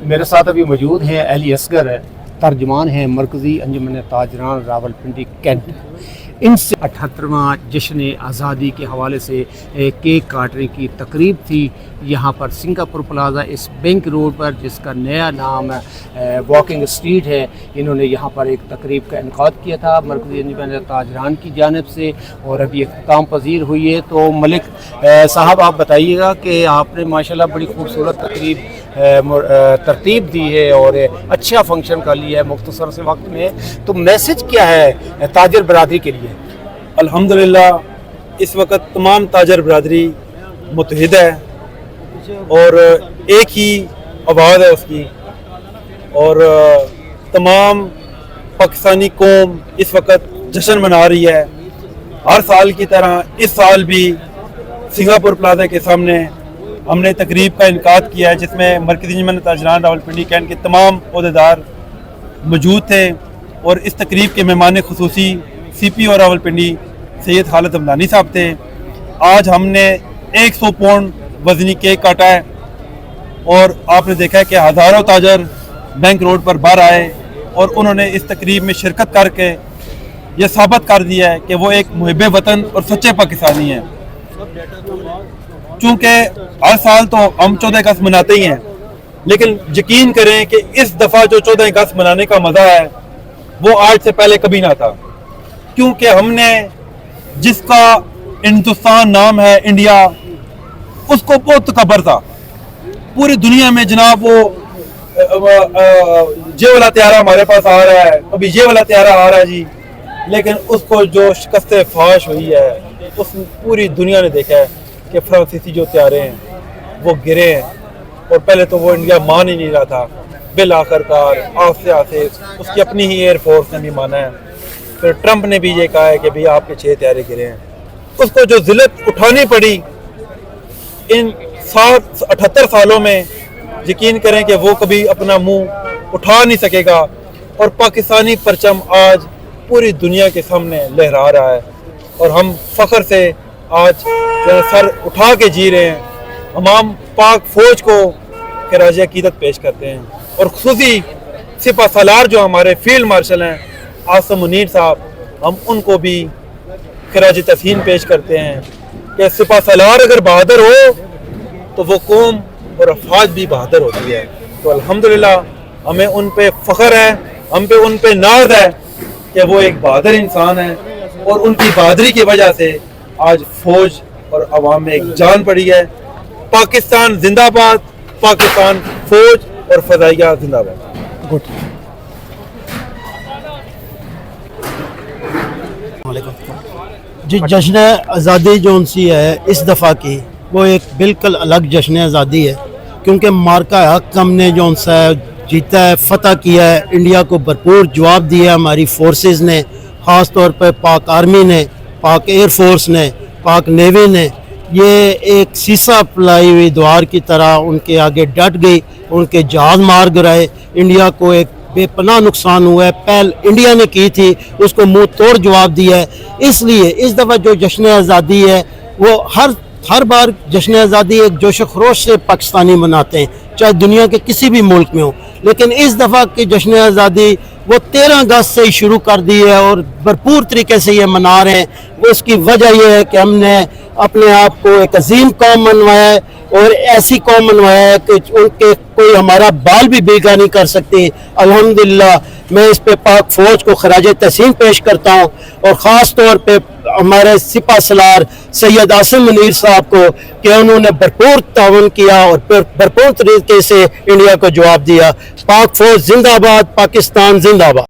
میرے ساتھ ابھی موجود ہیں علی اصغر ترجمان ہیں مرکزی انجمن تاجران راولپنڈی کینٹ. ان سے 78واں جشن آزادی کے حوالے سے کیک کاٹنے کی تقریب تھی یہاں پر سنگاپور پلازا اس بینک روڈ پر, جس کا نیا نام واکنگ اسٹریٹ ہے. انہوں نے یہاں پر ایک تقریب کا انعقاد کیا تھا مرکزی انجمن تاجران کی جانب سے, اور ابھی اختتام پذیر ہوئی ہے. تو ملک صاحب آپ بتائیے گا کہ آپ نے ماشاءاللہ بڑی خوبصورت ترتیب دی ہے اور اچھا فنکشن کر لیا ہے مختصر سے وقت میں, تو میسج کیا ہے تاجر برادری کے لیے؟ الحمدللہ اس وقت تمام تاجر برادری متحد ہے اور ایک ہی آواز ہے اس کی, اور تمام پاکستانی قوم اس وقت جشن منا رہی ہے. ہر سال کی طرح اس سال بھی سنگاپور پلازا کے سامنے ہم نے تقریب کا انعقاد کیا ہے, جس میں مرکزی انجمن تاجران راولپنڈی کینٹ کے تمام عہدیدار موجود تھے, اور اس تقریب کے مہمان خصوصی سی پی او راولپنڈی سید خالد حمدانی صاحب تھے. آج ہم نے 100 پاؤنڈ وزنی کیک کاٹا ہے, اور آپ نے دیکھا ہے کہ ہزاروں تاجر بینک روڈ پر باہر آئے اور انہوں نے اس تقریب میں شرکت کر کے یہ ثابت کر دیا ہے کہ وہ ایک محب وطن اور سچے پاکستانی ہیں. چونکہ ہر سال تو ہم 14 اگست مناتے ہی ہیں, لیکن یقین کریں کہ اس دفعہ جو 14 اگست منانے کا مزہ ہے وہ آج سے پہلے کبھی نہ تھا, کیونکہ ہم نے جس کا ہندوستان نام ہے انڈیا, اس کو بہت تکبر تھا پوری دنیا میں. جناب وہ یہ والا طیارہ ہمارے پاس آ رہا ہے, ابھی یہ والا طیارہ آ رہا ہے جی, لیکن اس کو جو شکست فاش ہوئی ہے اس پوری دنیا نے دیکھا ہے کہ فرانسیسی جو طیارے ہیں وہ گرے ہیں, اور پہلے تو وہ انڈیا مان ہی نہیں رہا تھا. بالآخر کار آہستہ آہستہ اس کی اپنی ہی ایئر فورس نے بھی مانا ہے. پھر ٹرمپ نے بھی یہ کہا ہے کہ بھئی آپ کے 6 طیارے گرے ہیں. اس کو جو ذلت اٹھانی پڑی ان 78 سالوں میں, یقین کریں کہ وہ کبھی اپنا منہ اٹھا نہیں سکے گا, اور پاکستانی پرچم آج پوری دنیا کے سامنے لہرا رہا ہے, اور ہم فخر سے آج سر اٹھا کے جی رہے ہیں. تمام پاک فوج کو خراج عقیدت پیش کرتے ہیں, اور خصوصی سپہ سالار جو ہمارے فیلڈ مارشل ہیں عاصم منیر صاحب, ہم ان کو بھی خراج تحسین پیش کرتے ہیں کہ سپہ سالار اگر بہادر ہو تو وہ قوم اور افواج بھی بہادر ہوتی ہے. تو الحمدللہ ہمیں ان پہ فخر ہے, ہم پہ ان پہ ناز ہے کہ وہ ایک بہادر انسان ہے, اور ان کی بہادری کی وجہ سے آج فوج اور عوام میں ایک جان پڑی ہے. پاکستان زندہ باد, پاکستان فوج اور فضائیہ زندہ باد. جی, جشن آزادی جو سی ہے اس دفعہ کی وہ ایک بالکل الگ جشن آزادی ہے, کیونکہ مارکا حق ہم نے جو سا جیتا ہے, فتح کیا ہے, انڈیا کو بھرپور جواب دیا ہماری فورسز نے, خاص طور پہ پاک آرمی نے, پاک ایئر فورس نے, پاک نیوی نے. یہ ایک سیسا پلائی ہوئی دوار کی طرح ان کے آگے ڈٹ گئی, ان کے جہاز مار گرائے. انڈیا کو ایک بے پناہ نقصان ہوا ہے, پہل انڈیا نے کی تھی اس کو منہ توڑ جواب دیا ہے. اس لیے اس دفعہ جو جشن آزادی ہے وہ ہر بار جشن آزادی ایک جوش و خروش سے پاکستانی مناتے ہیں, چاہے دنیا کے کسی بھی ملک میں ہو, لیکن اس دفعہ کی جشن آزادی وہ 13 اگست سے ہی شروع کر دی ہے اور بھرپور طریقے سے یہ منا رہے ہیں. اس کی وجہ یہ ہے کہ ہم نے اپنے آپ کو ایک عظیم قوم منوایا ہے, اور ایسی قوم منوایا ہے کہ ان کے کوئی ہمارا بال بھی بیگا نہیں کر سکتی. الحمدللہ میں اس پہ پاک فوج کو خراج تحسین پیش کرتا ہوں, اور خاص طور پہ ہمارے سپہ سالار سید عاصم منیر صاحب کو کہ انہوں نے بھرپور تعاون کیا اور بھرپور طریقے سے انڈیا کو جواب دیا. پاک فوج زندہ باد, پاکستان زندہ باد.